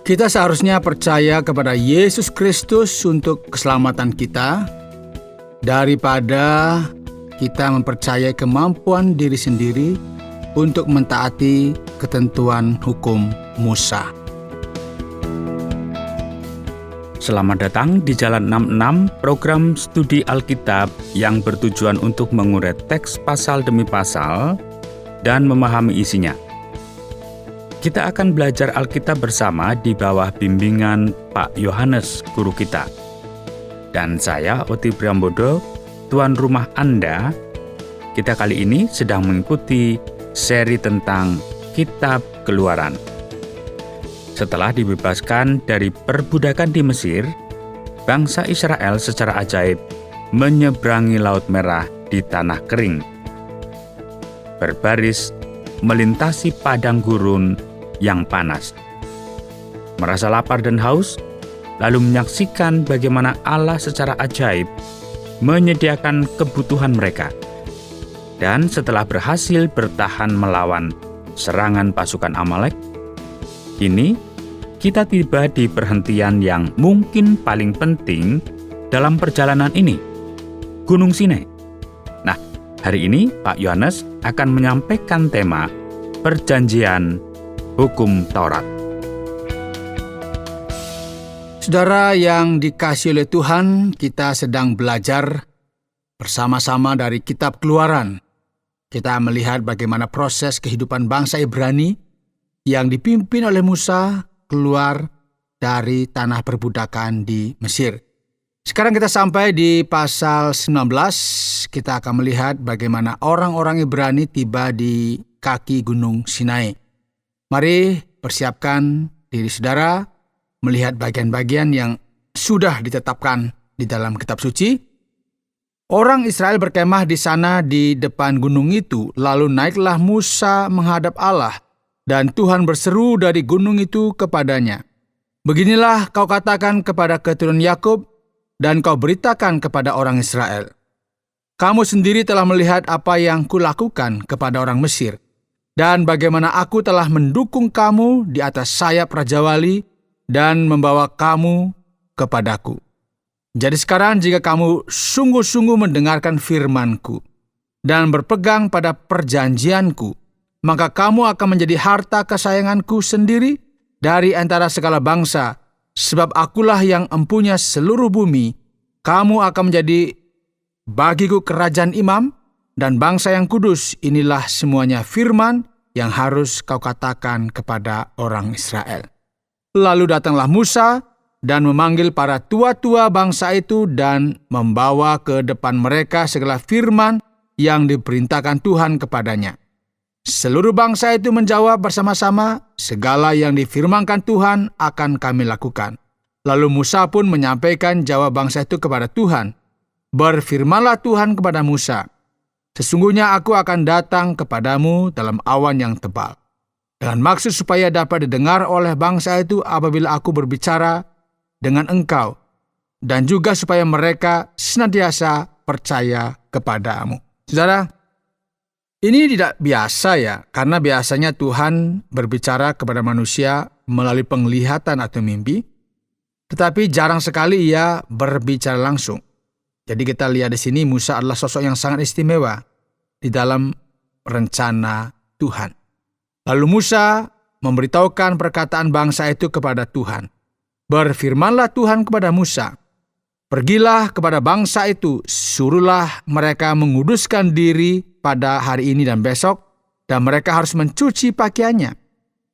Kita seharusnya percaya kepada Yesus Kristus untuk keselamatan kita, daripada kita mempercayai kemampuan diri sendiri untuk mentaati ketentuan hukum Musa. Selamat datang di Jalan 66, program studi Alkitab yang bertujuan untuk mengurai teks pasal demi pasal dan memahami isinya. Kita akan belajar Alkitab bersama di bawah bimbingan Pak Yohanes, guru kita. Dan saya, Oti Priambodo, tuan rumah Anda. Kita kali ini sedang mengikuti seri tentang Kitab Keluaran. Setelah dibebaskan dari perbudakan di Mesir, bangsa Israel secara ajaib menyeberangi Laut Merah di tanah kering, berbaris melintasi padang gurun yang panas. Merasa lapar dan haus, lalu menyaksikan bagaimana Allah secara ajaib menyediakan kebutuhan mereka. Dan setelah berhasil bertahan melawan serangan pasukan Amalek, kini kita tiba di perhentian yang mungkin paling penting dalam perjalanan ini, Gunung Sinai. Nah, hari ini Pak Yohanes akan menyampaikan tema Perjanjian Hukum Taurat. Saudara yang dikasihi oleh Tuhan, kita sedang belajar bersama-sama dari Kitab Keluaran. Kita melihat bagaimana proses kehidupan bangsa Ibrani yang dipimpin oleh Musa keluar dari tanah perbudakan di Mesir. Sekarang kita sampai di pasal 19, kita akan melihat bagaimana orang-orang Ibrani tiba di kaki Gunung Sinai. Mari persiapkan diri saudara melihat bagian-bagian yang sudah ditetapkan di dalam kitab suci. Orang Israel berkemah di sana di depan gunung itu, lalu naiklah Musa menghadap Allah, dan Tuhan berseru dari gunung itu kepadanya, "Beginilah kau katakan kepada keturunan Yakub, dan kau beritakan kepada orang Israel, kamu sendiri telah melihat apa yang kulakukan kepada orang Mesir, dan bagaimana aku telah mendukung kamu di atas sayap Raja Wali dan membawa kamu kepadaku. Jadi sekarang jika kamu sungguh-sungguh mendengarkan firman-Ku dan berpegang pada perjanjian-Ku, maka kamu akan menjadi harta kesayangan-Ku sendiri dari antara segala bangsa, sebab akulah yang empunya seluruh bumi. Kamu akan menjadi bagiku kerajaan imam dan bangsa yang kudus. Inilah semuanya firman yang harus kau katakan kepada orang Israel." Lalu datanglah Musa dan memanggil para tua-tua bangsa itu dan membawa ke depan mereka segala firman yang diperintahkan Tuhan kepadanya. Seluruh bangsa itu menjawab bersama-sama, "Segala yang difirmankan Tuhan akan kami lakukan." Lalu Musa pun menyampaikan jawab bangsa itu kepada Tuhan. "Berfirmanlah Tuhan kepada Musa, sesungguhnya aku akan datang kepadamu dalam awan yang tebal, dengan maksud supaya dapat didengar oleh bangsa itu apabila aku berbicara dengan engkau, dan juga supaya mereka senantiasa percaya kepadamu." Saudara, ini tidak biasa ya, karena biasanya Tuhan berbicara kepada manusia melalui penglihatan atau mimpi, tetapi jarang sekali Ia berbicara langsung. Jadi kita lihat di sini Musa adalah sosok yang sangat istimewa di dalam rencana Tuhan. Lalu Musa memberitahukan perkataan bangsa itu kepada Tuhan. Berfirmanlah Tuhan kepada Musa, "Pergilah kepada bangsa itu, suruhlah mereka menguduskan diri pada hari ini dan besok, dan mereka harus mencuci pakaiannya.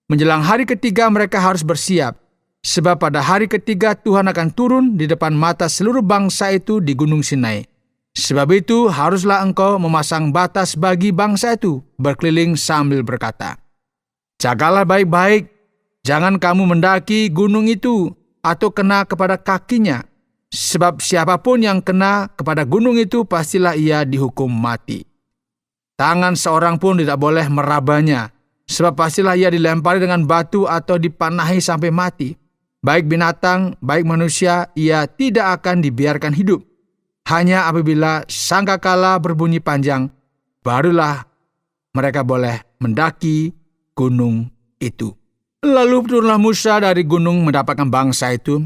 Menjelang hari ketiga mereka harus bersiap, sebab pada hari ketiga Tuhan akan turun di depan mata seluruh bangsa itu di Gunung Sinai. Sebab itu haruslah engkau memasang batas bagi bangsa itu berkeliling sambil berkata, jagalah baik-baik, jangan kamu mendaki gunung itu atau kena kepada kakinya. Sebab siapapun yang kena kepada gunung itu pastilah ia dihukum mati. Tangan seorang pun tidak boleh merabanya, sebab pastilah ia dilempari dengan batu atau dipanahi sampai mati. Baik binatang, baik manusia, ia tidak akan dibiarkan hidup. Hanya apabila sangkakala berbunyi panjang, barulah mereka boleh mendaki gunung itu." Lalu turunlah Musa dari gunung mendapatkan bangsa itu.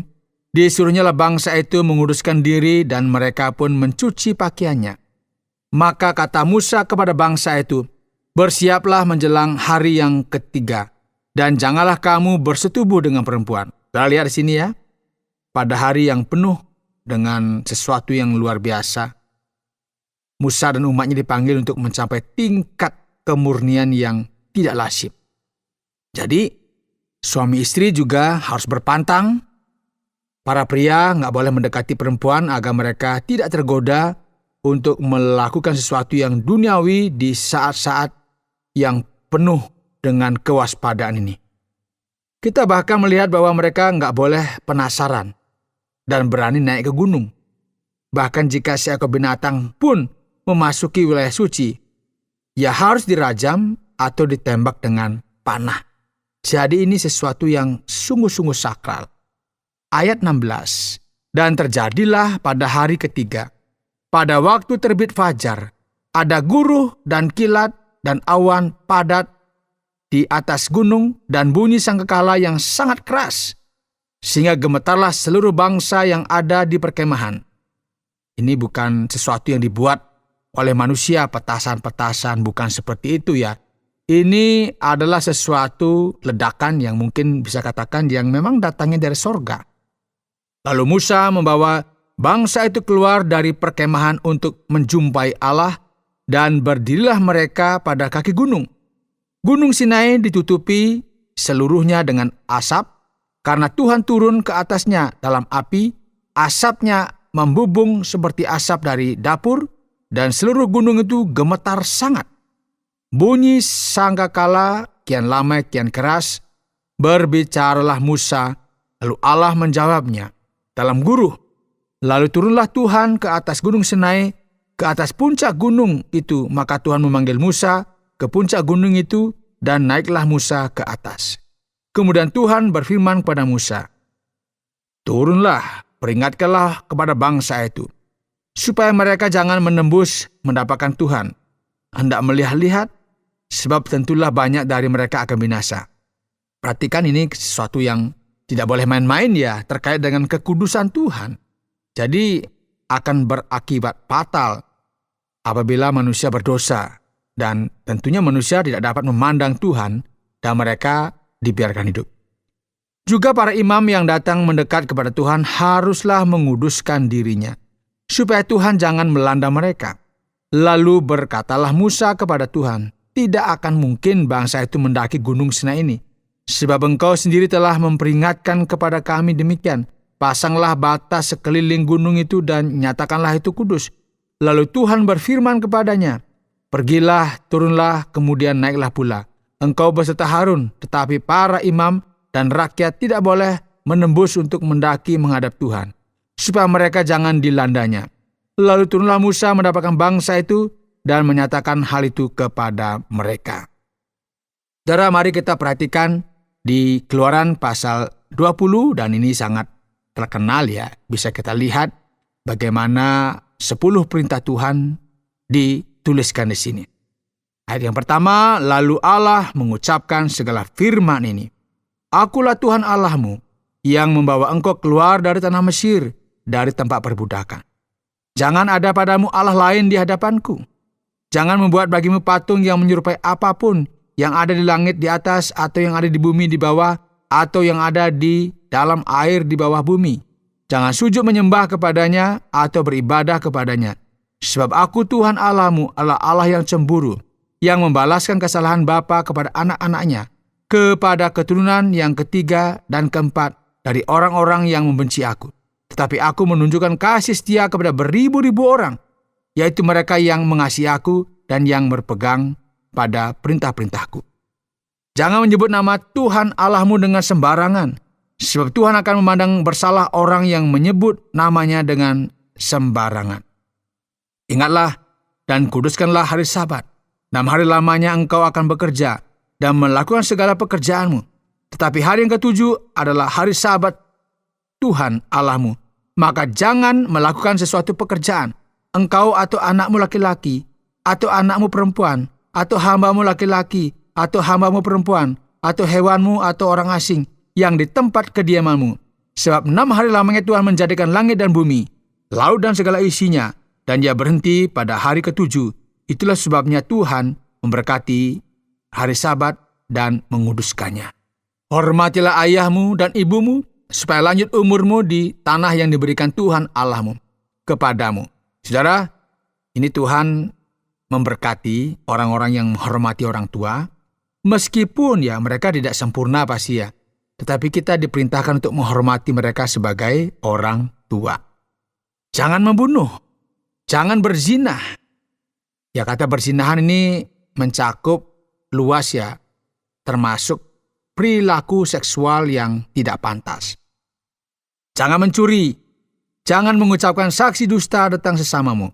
Disuruhnyalah bangsa itu menguduskan diri dan mereka pun mencuci pakaiannya. Maka kata Musa kepada bangsa itu, "Bersiaplah menjelang hari yang ketiga, dan janganlah kamu bersetubuh dengan perempuan." Kita lihat di sini ya, pada hari yang penuh dengan sesuatu yang luar biasa, Musa dan umatnya dipanggil untuk mencapai tingkat kemurnian yang tidak lazim. Jadi, suami istri juga harus berpantang. Para pria nggak boleh mendekati perempuan agar mereka tidak tergoda untuk melakukan sesuatu yang duniawi di saat-saat yang penuh dengan kewaspadaan ini. Kita bahkan melihat bahwa mereka nggak boleh penasaran dan berani naik ke gunung. Bahkan jika seekor binatang pun memasuki wilayah suci, ia harus dirajam atau ditembak dengan panah. Jadi ini sesuatu yang sungguh-sungguh sakral. Ayat 16, "Dan terjadilah pada hari ketiga, pada waktu terbit fajar, ada guruh dan kilat dan awan padat di atas gunung dan bunyi sangkakala yang sangat keras, sehingga gemetarlah seluruh bangsa yang ada di perkemahan." Ini bukan sesuatu yang dibuat oleh manusia, petasan-petasan, bukan seperti itu ya. Ini adalah sesuatu ledakan yang mungkin bisa katakan yang memang datangnya dari sorga. Lalu Musa membawa bangsa itu keluar dari perkemahan untuk menjumpai Allah, dan berdirilah mereka pada kaki gunung. Gunung Sinai ditutupi seluruhnya dengan asap, karena Tuhan turun ke atasnya dalam api. Asapnya membubung seperti asap dari dapur, dan seluruh gunung itu gemetar sangat. Bunyi sangkakala kian lama kian keras. Berbicaralah Musa, lalu Allah menjawabnya dalam guruh. Lalu turunlah Tuhan ke atas gunung Sinai, ke atas puncak gunung itu. Maka Tuhan memanggil Musa ke puncak gunung itu, dan naiklah Musa ke atas. Kemudian Tuhan berfirman kepada Musa, "Turunlah, peringatkanlah kepada bangsa itu, supaya mereka jangan menembus mendapatkan Tuhan, hendak melihat-lihat, sebab tentulah banyak dari mereka akan binasa." Perhatikan, ini sesuatu yang tidak boleh main-main ya, terkait dengan kekudusan Tuhan. Jadi akan berakibat fatal apabila manusia berdosa, dan tentunya manusia tidak dapat memandang Tuhan dan mereka dibiarkan hidup. Juga para imam yang datang mendekat kepada Tuhan haruslah menguduskan dirinya, supaya Tuhan jangan melanda mereka. Lalu berkatalah Musa kepada Tuhan, "Tidak akan mungkin bangsa itu mendaki gunung Sinai ini, sebab Engkau sendiri telah memperingatkan kepada kami demikian. Pasanglah batas sekeliling gunung itu dan nyatakanlah itu kudus." Lalu Tuhan berfirman kepadanya, "Pergilah, turunlah, kemudian naiklah pula. Engkau beserta Harun, tetapi para imam dan rakyat tidak boleh menembus untuk mendaki menghadap Tuhan, supaya mereka jangan dilandanya." Lalu turunlah Musa mendapatkan bangsa itu dan menyatakan hal itu kepada mereka. Saudara, mari kita perhatikan di Keluaran pasal 20, dan ini sangat terkenal ya. Bisa kita lihat bagaimana 10 perintah Tuhan dituliskan di sini. Ayat yang pertama, lalu Allah mengucapkan segala firman ini, "Akulah Tuhan Allahmu yang membawa engkau keluar dari tanah Mesir, dari tempat perbudakan. Jangan ada padamu Allah lain di hadapanku. Jangan membuat bagimu patung yang menyerupai apapun yang ada di langit di atas, atau yang ada di bumi di bawah, atau yang ada di dalam air di bawah bumi. Jangan sujud menyembah kepadanya atau beribadah kepadanya. Sebab aku Tuhan Allahmu adalah Allah yang cemburu, yang membalaskan kesalahan bapa kepada anak-anaknya, kepada keturunan yang ketiga dan keempat dari orang-orang yang membenci aku. Tetapi aku menunjukkan kasih setia kepada beribu-ribu orang, yaitu mereka yang mengasihi aku dan yang berpegang pada perintah-perintahku. Jangan menyebut nama Tuhan Allahmu dengan sembarangan, sebab Tuhan akan memandang bersalah orang yang menyebut namanya dengan sembarangan. Ingatlah dan kuduskanlah hari Sabat. 6 hari lamanya engkau akan bekerja dan melakukan segala pekerjaanmu. Tetapi hari yang ke-7 adalah hari Sabat Tuhan Allahmu. Maka jangan melakukan sesuatu pekerjaan, engkau atau anakmu laki-laki, atau anakmu perempuan, atau hambamu laki-laki, atau hambamu perempuan, atau hewanmu, atau orang asing yang di tempat kediamanmu. Sebab 6 hari lamanya Tuhan menjadikan langit dan bumi, laut dan segala isinya, dan Ia berhenti pada hari ke-7. Itulah sebabnya Tuhan memberkati hari Sabat dan menguduskannya. Hormatilah ayahmu dan ibumu, supaya lanjut umurmu di tanah yang diberikan Tuhan Allahmu kepadamu. Saudara, ini Tuhan memberkati orang-orang yang menghormati orang tua, meskipun ya mereka tidak sempurna pasti ya, tetapi kita diperintahkan untuk menghormati mereka sebagai orang tua. Jangan membunuh, jangan berzina. Ya, kata berzinahan ini mencakup luas ya, termasuk perilaku seksual yang tidak pantas. Jangan mencuri, jangan mengucapkan saksi dusta tentang sesamamu.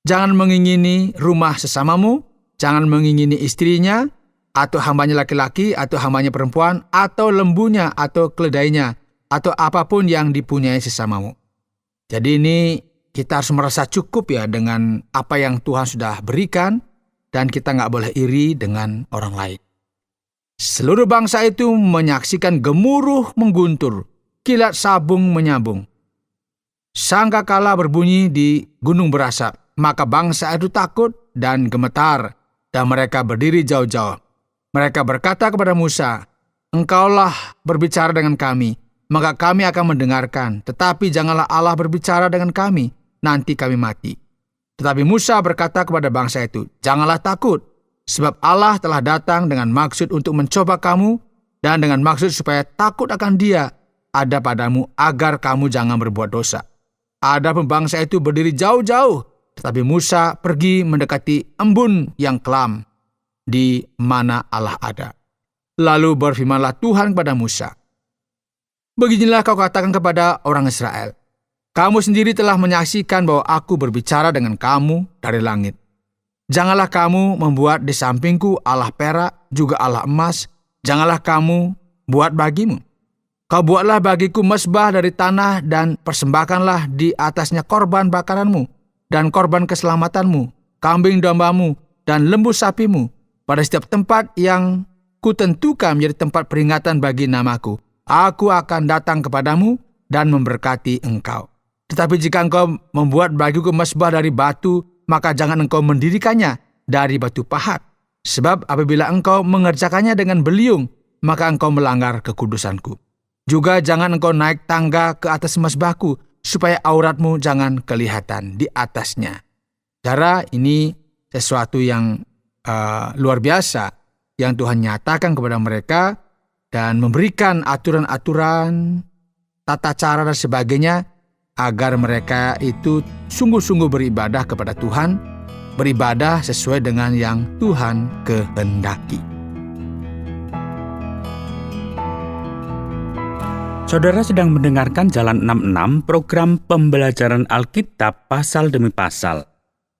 Jangan mengingini rumah sesamamu, jangan mengingini istrinya, atau hambanya laki-laki, atau hambanya perempuan, atau lembunya, atau keledainya, atau apapun yang dipunyai sesamamu. Jadi ini kita harus merasa cukup ya dengan apa yang Tuhan sudah berikan, dan kita nggak boleh iri dengan orang lain. Seluruh bangsa itu menyaksikan gemuruh mengguntur, kilat sabung menyambung. Sangkakala berbunyi di gunung berasap, maka bangsa itu takut dan gemetar, dan mereka berdiri jauh-jauh. Mereka berkata kepada Musa, "Engkaulah berbicara dengan kami, maka kami akan mendengarkan. Tetapi janganlah Allah berbicara dengan kami, nanti kami mati." Tetapi Musa berkata kepada bangsa itu, "Janganlah takut, sebab Allah telah datang dengan maksud untuk mencoba kamu, dan dengan maksud supaya takut akan Dia ada padamu, agar kamu jangan berbuat dosa." Adapun bangsa itu berdiri jauh-jauh, tetapi Musa pergi mendekati embun yang kelam di mana Allah ada. Lalu berfirmanlah Tuhan kepada Musa, "Beginilah kau katakan kepada orang Israel, kamu sendiri telah menyaksikan bahwa aku berbicara dengan kamu dari langit. Janganlah kamu membuat di sampingku Allah perak, juga Allah emas. Janganlah kamu buat bagimu. Kau buatlah bagiku mezbah dari tanah, dan persembahkanlah di atasnya korban bakaranmu dan korban keselamatanmu, kambing dombamu dan lembu sapimu, pada setiap tempat yang kutentukan menjadi tempat peringatan bagi namaku. Aku akan datang kepadamu dan memberkati engkau. Tetapi jika engkau membuat bagiku mezbah dari batu, maka jangan engkau mendirikannya dari batu pahat. Sebab apabila engkau mengerjakannya dengan beliung, maka engkau melanggar kekudusanku. Juga jangan engkau naik tangga ke atas mezbahku, supaya auratmu jangan kelihatan di atasnya." Cara ini sesuatu yang luar biasa yang Tuhan nyatakan kepada mereka, dan memberikan aturan-aturan, tata cara dan sebagainya, agar mereka itu sungguh-sungguh beribadah kepada Tuhan, beribadah sesuai dengan yang Tuhan kehendaki. Saudara sedang mendengarkan Jalan 66, program pembelajaran Alkitab pasal demi pasal.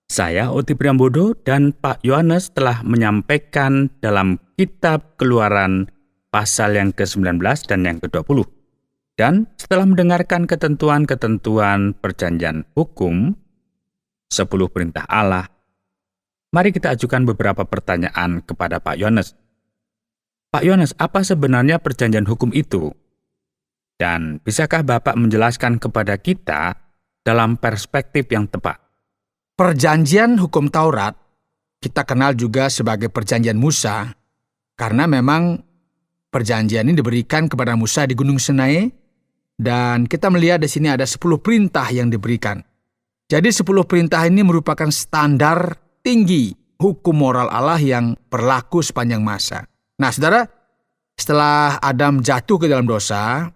Saya, Oti Priambodo, dan Pak Yohanes telah menyampaikan dalam Kitab Keluaran pasal yang ke-19 dan yang ke-20. Dan setelah mendengarkan ketentuan-ketentuan perjanjian hukum, 10 perintah Allah, mari kita ajukan beberapa pertanyaan kepada Pak Yohanes. Pak Yohanes, apa sebenarnya perjanjian hukum itu? Dan bisakah Bapak menjelaskan kepada kita dalam perspektif yang tepat? Perjanjian hukum Taurat kita kenal juga sebagai perjanjian Musa, karena memang perjanjian ini diberikan kepada Musa di Gunung Sinai, dan kita melihat di sini ada 10 perintah yang diberikan. Jadi 10 perintah ini merupakan standar tinggi hukum moral Allah yang berlaku sepanjang masa. Nah, saudara, setelah Adam jatuh ke dalam dosa,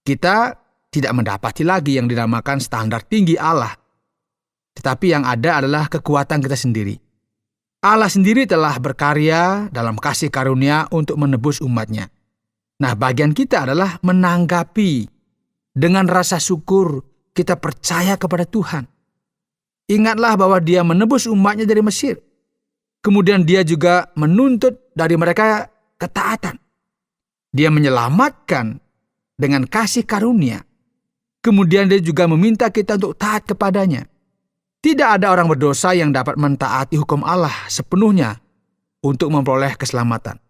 kita tidak mendapati lagi yang dinamakan standar tinggi Allah. Tetapi yang ada adalah kekuatan kita sendiri. Allah sendiri telah berkarya dalam kasih karunia untuk menebus umatnya. Nah, bagian kita adalah menanggapi dengan rasa syukur, kita percaya kepada Tuhan. Ingatlah bahwa Dia menebus umatnya dari Mesir. Kemudian Dia juga menuntut dari mereka ketaatan. Dia menyelamatkan dengan kasih karunia. Kemudian Dia juga meminta kita untuk taat kepadanya. Tidak ada orang berdosa yang dapat mentaati hukum Allah sepenuhnya untuk memperoleh keselamatan.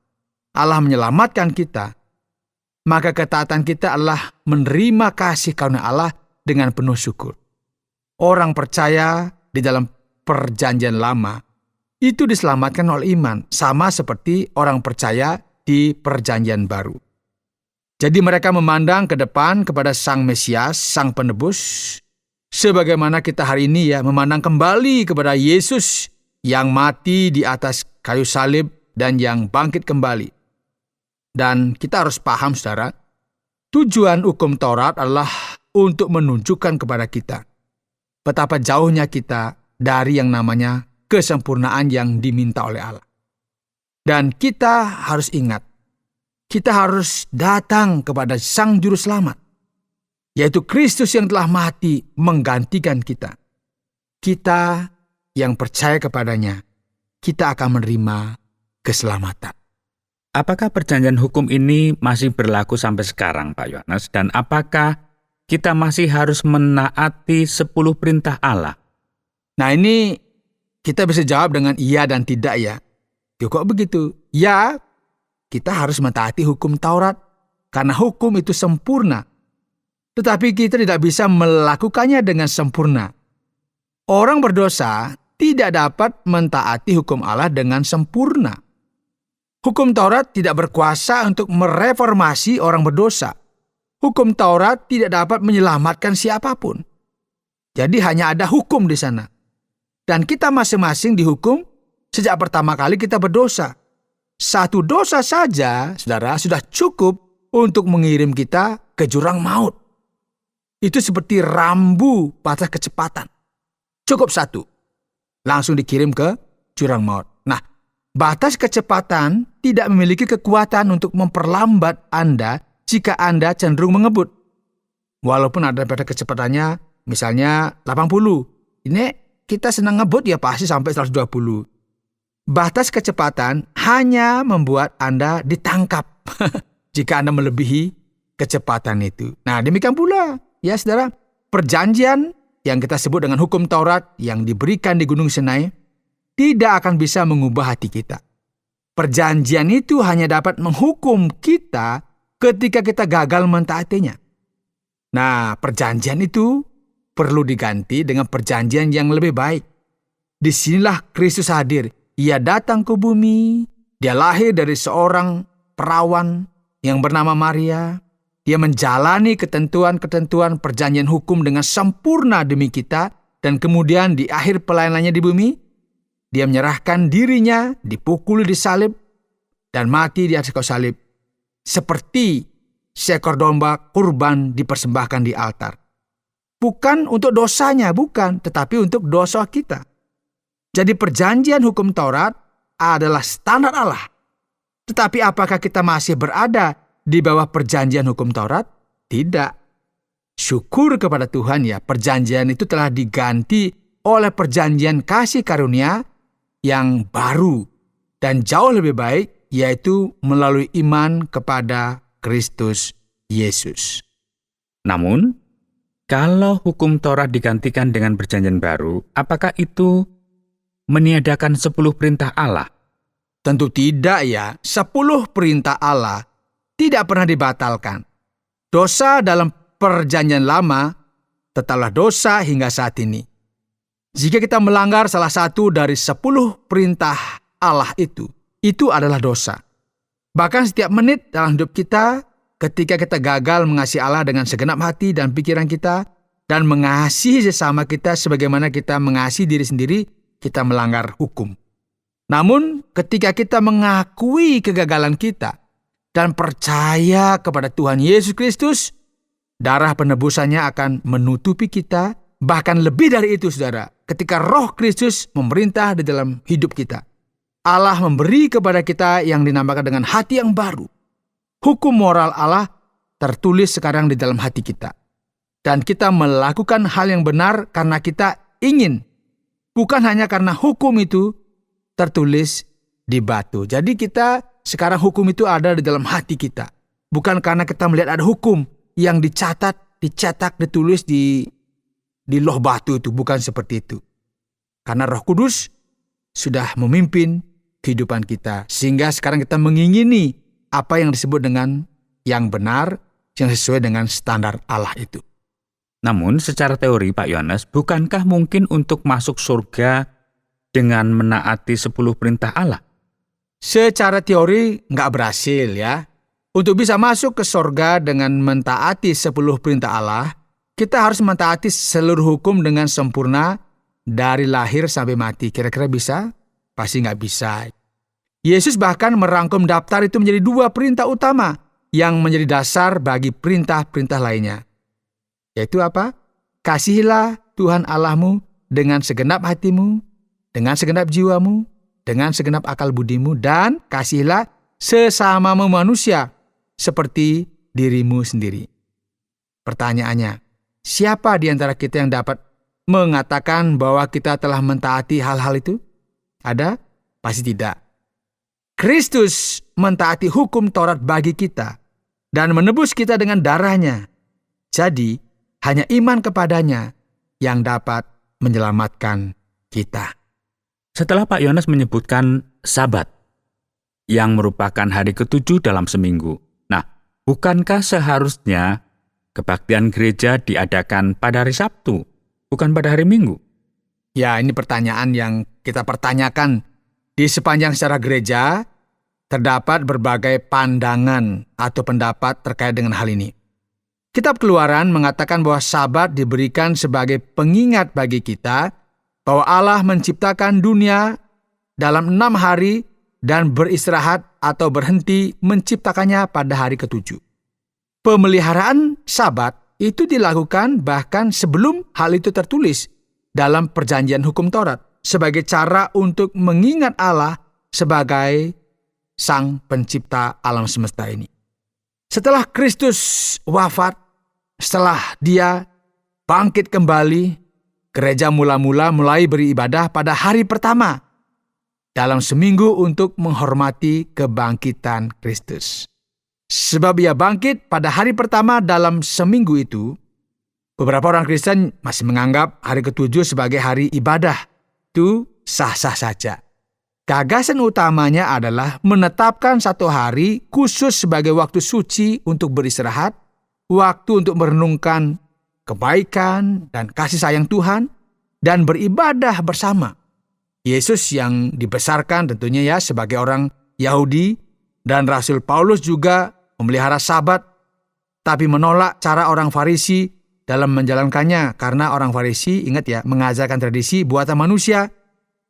Allah menyelamatkan kita, maka ketaatan kita adalah menerima kasih karunia Allah dengan penuh syukur. Orang percaya di dalam perjanjian lama itu diselamatkan oleh iman, sama seperti orang percaya di perjanjian baru. Jadi mereka memandang ke depan kepada Sang Mesias, Sang Penebus, sebagaimana kita hari ini memandang kembali kepada Yesus yang mati di atas kayu salib dan yang bangkit kembali. Dan kita harus paham, saudara, tujuan hukum Taurat adalah untuk menunjukkan kepada kita betapa jauhnya kita dari yang namanya kesempurnaan yang diminta oleh Allah. Dan kita harus ingat, kita harus datang kepada Sang Juru Selamat, yaitu Kristus yang telah mati menggantikan kita. Kita yang percaya kepadanya, kita akan menerima keselamatan. Apakah perjanjian hukum ini masih berlaku sampai sekarang, Pak Yohanes? Dan apakah kita masih harus menaati 10 perintah Allah? Nah, ini kita bisa jawab dengan iya dan tidak ya. Kok begitu? Ya, kita harus mentaati hukum Taurat karena hukum itu sempurna. Tetapi kita tidak bisa melakukannya dengan sempurna. Orang berdosa tidak dapat mentaati hukum Allah dengan sempurna. Hukum Taurat tidak berkuasa untuk mereformasi orang berdosa. Hukum Taurat tidak dapat menyelamatkan siapapun. Jadi hanya ada hukum di sana. Dan kita masing-masing dihukum sejak pertama kali kita berdosa. Satu dosa saja, saudara, sudah cukup untuk mengirim kita ke jurang maut. Itu seperti rambu batas kecepatan. Cukup satu, langsung dikirim ke jurang maut. Nah, batas kecepatan tidak memiliki kekuatan untuk memperlambat Anda jika Anda cenderung mengebut. Walaupun ada batas kecepatannya misalnya 80. Ini kita senang ngebut ya pasti sampai 120. Batas kecepatan hanya membuat Anda ditangkap jika Anda melebihi kecepatan itu. Nah, demikian pula ya saudara, perjanjian yang kita sebut dengan hukum Taurat yang diberikan di Gunung Sinai tidak akan bisa mengubah hati kita. Perjanjian itu hanya dapat menghukum kita ketika kita gagal mentaatinya. Nah, perjanjian itu perlu diganti dengan perjanjian yang lebih baik. Disinilah Kristus hadir. Ia datang ke bumi, dia lahir dari seorang perawan yang bernama Maria. Dia menjalani ketentuan-ketentuan perjanjian hukum dengan sempurna demi kita, dan kemudian di akhir pelayanannya di bumi, dia menyerahkan dirinya, dipukuli di salib, dan mati di atas kayu salib. Seperti seekor domba kurban dipersembahkan di altar. Bukan untuk dosanya, bukan, tetapi untuk dosa kita. Jadi perjanjian hukum Taurat adalah standar Allah. Tetapi apakah kita masih berada di bawah perjanjian hukum Taurat? Tidak. Syukur kepada Tuhan ya, perjanjian itu telah diganti oleh perjanjian kasih karunia yang baru dan jauh lebih baik, yaitu melalui iman kepada Kristus Yesus. Namun, kalau hukum Taurat digantikan dengan perjanjian baru, apakah itu meniadakan 10 perintah Allah? Tentu tidak ya, 10 perintah Allah tidak pernah dibatalkan. Dosa dalam perjanjian lama tetaplah dosa hingga saat ini. Jika kita melanggar salah satu dari 10 perintah Allah itu adalah dosa. Bahkan setiap menit dalam hidup kita, ketika kita gagal mengasihi Allah dengan segenap hati dan pikiran kita, dan mengasihi sesama kita sebagaimana kita mengasihi diri sendiri, kita melanggar hukum. Namun, ketika kita mengakui kegagalan kita dan percaya kepada Tuhan Yesus Kristus, darah penebusannya akan menutupi kita. Bahkan lebih dari itu, saudara, ketika Roh Kristus memerintah di dalam hidup kita, Allah memberi kepada kita yang dinamakan dengan hati yang baru. Hukum moral Allah tertulis sekarang di dalam hati kita. Dan kita melakukan hal yang benar karena kita ingin. Bukan hanya karena hukum itu tertulis di batu. Jadi kita sekarang hukum itu ada di dalam hati kita. Bukan karena kita melihat ada hukum yang dicatat, dicetak, ditulis di loh batu itu. Bukan seperti itu. Karena Roh Kudus sudah memimpin kehidupan kita. Sehingga sekarang kita mengingini apa yang disebut dengan yang benar, yang sesuai dengan standar Allah itu. Namun secara teori Pak Yohanes, bukankah mungkin untuk masuk surga dengan menaati 10 perintah Allah? Secara teori nggak berhasil ya. Untuk bisa masuk ke surga dengan mentaati 10 perintah Allah, kita harus mentaati seluruh hukum dengan sempurna dari lahir sampai mati. Kira-kira bisa? Pasti nggak bisa. Yesus bahkan merangkum daftar itu menjadi 2 perintah utama yang menjadi dasar bagi perintah-perintah lainnya. Yaitu apa? Kasihilah Tuhan Allahmu dengan segenap hatimu, dengan segenap jiwamu, dengan segenap akal budimu, dan kasihilah sesamamu manusia seperti dirimu sendiri. Pertanyaannya, siapa di antara kita yang dapat mengatakan bahwa kita telah mentaati hal-hal itu? Ada? Pasti tidak. Kristus mentaati hukum Taurat bagi kita dan menebus kita dengan darahnya. Jadi, hanya iman kepadanya yang dapat menyelamatkan kita. Setelah Pak Yohanes menyebutkan Sabat, yang merupakan hari ke-7 dalam seminggu. Nah, bukankah seharusnya kebaktian gereja diadakan pada hari Sabtu, bukan pada hari Minggu? Ya, ini pertanyaan yang kita pertanyakan. Di sepanjang sejarah gereja, terdapat berbagai pandangan atau pendapat terkait dengan hal ini. Kitab Keluaran mengatakan bahwa Sabat diberikan sebagai pengingat bagi kita bahwa Allah menciptakan dunia dalam 6 hari dan beristirahat atau berhenti menciptakannya pada hari ke-7. Pemeliharaan Sabat itu dilakukan bahkan sebelum hal itu tertulis dalam perjanjian hukum Taurat sebagai cara untuk mengingat Allah sebagai Sang Pencipta alam semesta ini. Setelah Kristus wafat, setelah Dia bangkit kembali, gereja mulai beribadah pada hari pertama dalam seminggu untuk menghormati kebangkitan Kristus. Sebab Ia bangkit pada hari pertama dalam seminggu itu, beberapa orang Kristen masih menganggap hari ke-7 sebagai hari ibadah. Itu sah-sah saja. Gagasan utamanya adalah menetapkan satu hari khusus sebagai waktu suci untuk beristirahat, waktu untuk merenungkan kebaikan dan kasih sayang Tuhan, dan beribadah bersama. Yesus yang dibesarkan tentunya ya sebagai orang Yahudi, dan Rasul Paulus juga memelihara Sabat, tapi menolak cara orang Farisi dalam menjalankannya, karena orang Farisi, ingat ya, mengajarkan tradisi buatan manusia,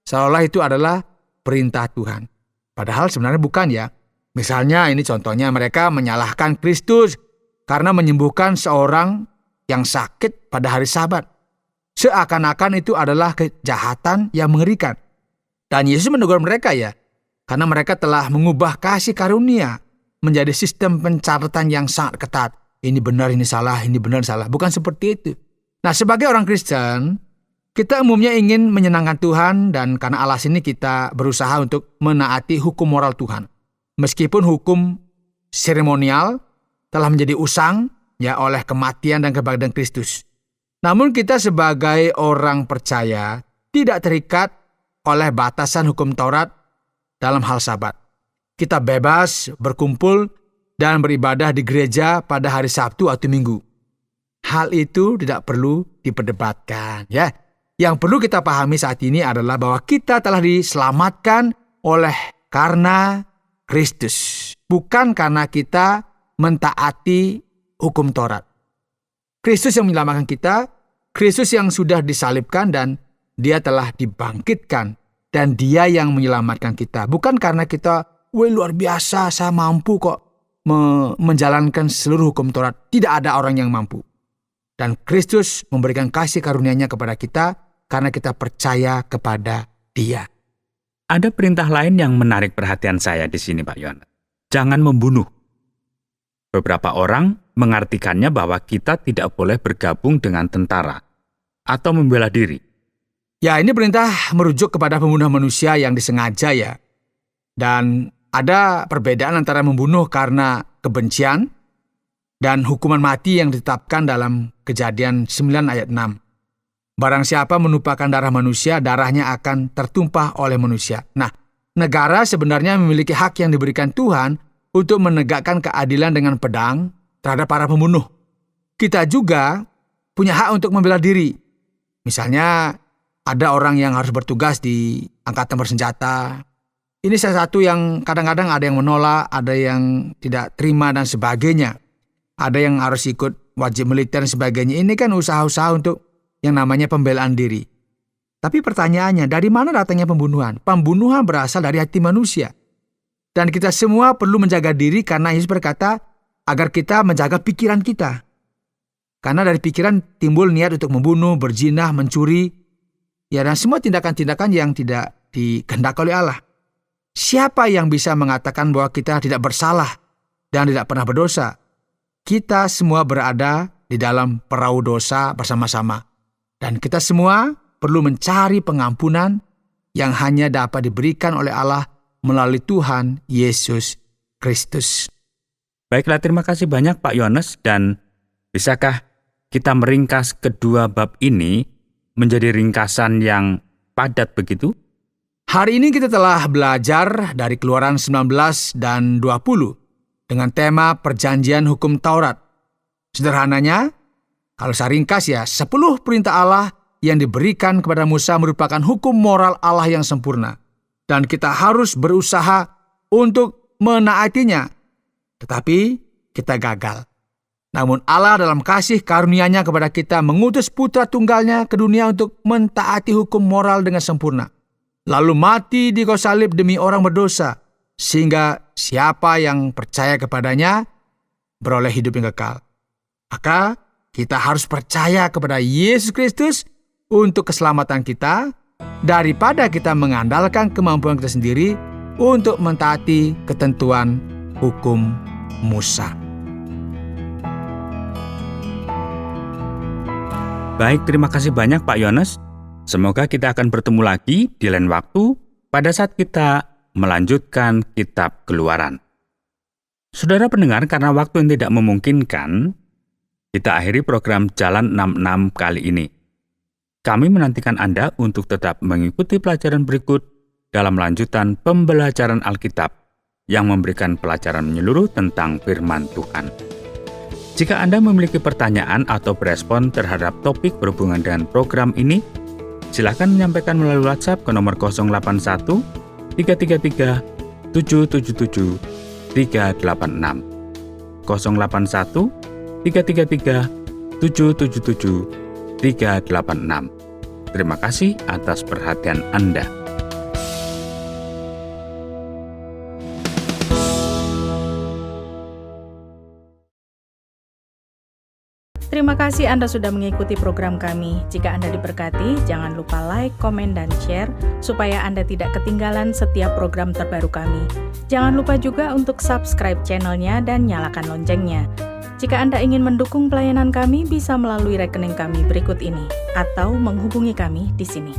seolah itu adalah perintah Tuhan. Padahal sebenarnya bukan ya. Misalnya ini contohnya mereka menyalahkan Kristus karena menyembuhkan seorang yang sakit pada hari Sabat. Seakan-akan itu adalah kejahatan yang mengerikan. Dan Yesus menegur mereka ya, karena mereka telah mengubah kasih karunia menjadi sistem pencatatan yang sangat ketat. Ini benar, ini salah, ini benar, salah. Bukan seperti itu. Nah, sebagai orang Kristen, kita umumnya ingin menyenangkan Tuhan, dan karena alasan ini kita berusaha untuk menaati hukum moral Tuhan. Meskipun hukum seremonial telah menjadi usang ya oleh kematian dan kebangkitan Kristus. Namun kita sebagai orang percaya tidak terikat oleh batasan hukum Taurat dalam hal Sabat. Kita bebas berkumpul dan beribadah di gereja pada hari Sabtu atau Minggu. Hal itu tidak perlu diperdebatkan ya. Yang perlu kita pahami saat ini adalah bahwa kita telah diselamatkan karena Kristus, bukan karena kita mentaati hukum Taurat. Kristus yang menyelamatkan kita, Kristus yang sudah disalibkan dan Dia telah dibangkitkan, dan Dia yang menyelamatkan kita. Bukan karena kita, luar biasa, saya mampu kok menjalankan seluruh hukum Taurat. Tidak ada orang yang mampu. Dan Kristus memberikan kasih karunia-Nya kepada kita karena kita percaya kepada Dia. Ada perintah lain yang menarik perhatian saya di sini, Pak Yohanes. Jangan membunuh. Beberapa orang mengartikannya bahwa kita tidak boleh bergabung dengan tentara atau membela diri. Ya, ini perintah merujuk kepada pembunuhan manusia yang disengaja ya. Dan ada perbedaan antara membunuh karena kebencian dan hukuman mati yang ditetapkan dalam Kejadian 9 ayat 6. Barang siapa menumpahkan darah manusia, darahnya akan tertumpah oleh manusia. Nah, Negara sebenarnya memiliki hak yang diberikan Tuhan untuk menegakkan keadilan dengan pedang terhadap para pembunuh. Kita juga punya hak untuk membela diri. Misalnya, ada orang yang harus bertugas di angkatan bersenjata. Ini salah satu yang kadang-kadang ada yang menolak, ada yang tidak terima dan sebagainya. Ada yang harus ikut wajib militer dan sebagainya. Ini kan usaha-usaha untuk yang namanya pembelaan diri. Tapi pertanyaannya, dari mana datangnya pembunuhan? Pembunuhan berasal dari hati manusia. Dan kita semua perlu menjaga diri karena Yesus berkata agar kita menjaga pikiran kita. Karena dari pikiran timbul niat untuk membunuh, berzina, mencuri, ya dan semua tindakan-tindakan yang tidak dikehendaki oleh Allah. Siapa yang bisa mengatakan bahwa kita tidak bersalah dan tidak pernah berdosa? Kita semua berada di dalam perahu dosa bersama-sama. Dan kita semua perlu mencari pengampunan yang hanya dapat diberikan oleh Allah melalui Tuhan Yesus Kristus. Baiklah, terima kasih banyak Pak Yones, dan bisakah kita meringkas kedua bab ini menjadi ringkasan yang padat begitu? Hari ini kita telah belajar dari Keluaran 19 dan 20 dengan tema perjanjian hukum Taurat. Sederhananya, kalau saya ringkas ya, 10 perintah Allah yang diberikan kepada Musa merupakan hukum moral Allah yang sempurna. Dan kita harus berusaha untuk menaatinya. Tetapi kita gagal. Namun Allah dalam kasih karunia-Nya kepada kita mengutus putra tunggalnya ke dunia untuk mentaati hukum moral dengan sempurna. Lalu mati di kayu salib demi orang berdosa, sehingga siapa yang percaya kepadanya beroleh hidup yang kekal. Maka kita harus percaya kepada Yesus Kristus untuk keselamatan kita, daripada kita mengandalkan kemampuan kita sendiri untuk mentaati ketentuan hukum Musa. Baik, terima kasih banyak Pak Yones. Semoga kita akan bertemu lagi di lain waktu pada saat kita melanjutkan kitab Keluaran. Saudara pendengar, karena waktu yang tidak memungkinkan, kita akhiri program Jalan 66 kali ini. Kami menantikan Anda untuk tetap mengikuti pelajaran berikut dalam lanjutan pembelajaran Alkitab yang memberikan pelajaran menyeluruh tentang firman Tuhan. Jika Anda memiliki pertanyaan atau berespon terhadap topik berhubungan dengan program ini, silakan menyampaikan melalui WhatsApp ke nomor 081 333 777 386. 081 333 777 386. Terima kasih atas perhatian Anda. Terima kasih Anda sudah mengikuti program kami. Jika Anda diberkati, jangan lupa like, komen, dan share supaya Anda tidak ketinggalan setiap program terbaru kami. Jangan lupa juga untuk subscribe channelnya dan nyalakan loncengnya. Jika Anda ingin mendukung pelayanan kami, bisa melalui rekening kami berikut ini atau menghubungi kami di sini.